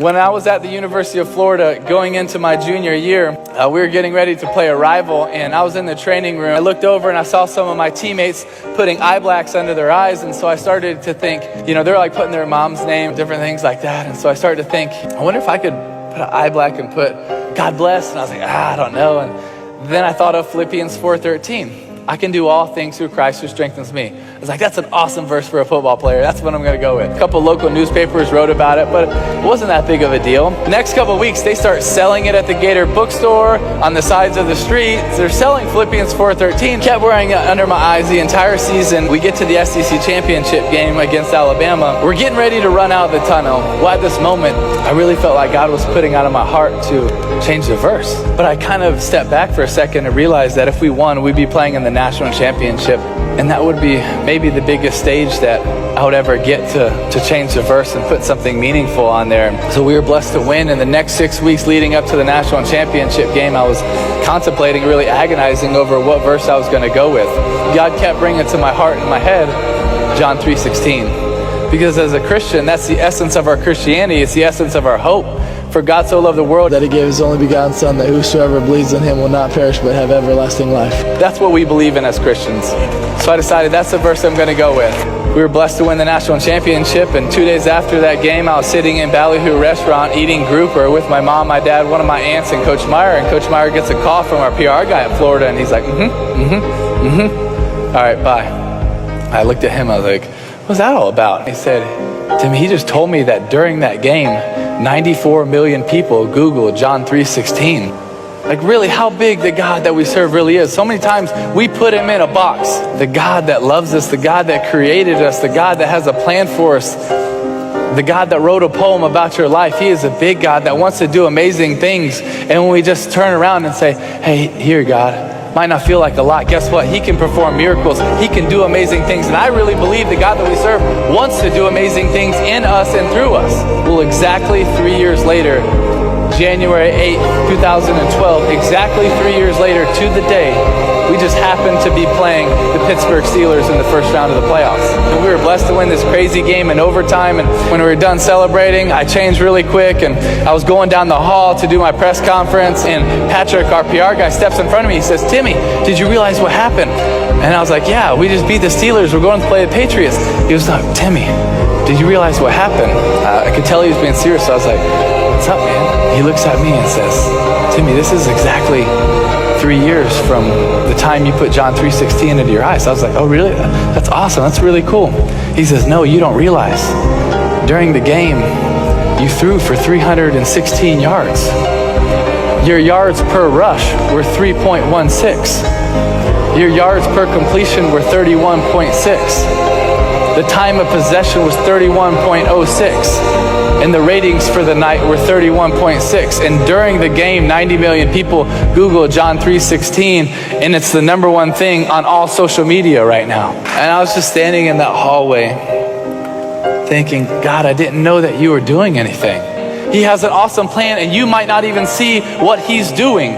When I was at the University of Florida going into my junior year, we were getting ready to play a rival, and I was in the training room. I looked over and I saw some of my teammates putting eye blacks under their eyes, and so I started to think, they're like putting their mom's name, different things like that. And so I started to think, I wonder if I could put an eye black and put God bless, and I was like, I don't know. And then I thought of Philippians 4:13. I can do all things through Christ who strengthens me. I was like, that's an awesome verse for a football player. That's what I'm going to go with. A couple local newspapers wrote about it, but it wasn't that big of a deal. The next couple of weeks, they start selling it at the Gator bookstore, on the sides of the street. They're selling Philippians 4:13. Kept wearing it under my eyes the entire season. We get to the SEC championship game against Alabama. We're getting ready to run out of the tunnel. Well, at this moment, I really felt like God was putting out of my heart to change the verse. But I kind of stepped back for a second and realized that if we won, we'd be playing in the national championship. And that would be maybe the biggest stage that I would ever get to change the verse and put something meaningful on there. So we were blessed to win. In the next 6 weeks leading up to the national championship game, I was contemplating, really agonizing over what verse I was going to go with. God kept bringing to my heart and my head John 3:16. Because as a Christian, that's the essence of our Christianity. It's the essence of our hope. For God so loved the world that he gave his only begotten Son, that whosoever believes in him will not perish but have everlasting life. That's what we believe in as Christians. So I decided that's the verse I'm going to go with. We were blessed to win the national championship, and 2 days after that game, I was sitting in Ballyhoo restaurant eating grouper with my mom, my dad, one of my aunts, and Coach Meyer. And Coach Meyer gets a call from our PR guy at Florida, and he's like, all right, bye. I looked at him, I was like, what's that all about? He said, Tim, he just told me that during that game, 94 million people Googled John 3:16. Like, really, how big the God that we serve really is. So many times we put him in a box. The God that loves us, the God that created us, the God that has a plan for us, the God that wrote a poem about your life. He is a big God that wants to do amazing things. And when we just turn around and say, hey, here, God, might not feel like a lot. Guess what? He can perform miracles. He can do amazing things. And I really believe the God that we serve wants to do amazing things in us and through us. Well, exactly 3 years later, January 8th, 2012, exactly 3 years later to the day, we just happened to be playing the Pittsburgh Steelers in the first round of the playoffs. And we were blessed to win this crazy game in overtime. And when we were done celebrating, I changed really quick, and I was going down the hall to do my press conference, and Patrick, our PR guy, steps in front of me. He says, Timmy, did you realize what happened? And I was like, yeah, we just beat the Steelers. We're going to play the Patriots. He was like, Timmy, did you realize what happened? I could tell he was being serious, so I was like, what's up, man? He looks at me and says, Timmy, this is exactly 3 years from the time you put John 3:16 into your eyes. I was like, oh, really? That's awesome. That's really cool. He says, no, you don't realize. During the game, you threw for 316 yards. Your yards per rush were 3.16. Your yards per completion were 31.6. The time of possession was 31.06. And the ratings for the night were 31.6. And during the game, 90 million people Googled John 3:16, and it's the #1 thing on all social media right now. And I was just standing in that hallway thinking, God, I didn't know that you were doing anything. He has an awesome plan, and you might not even see what he's doing.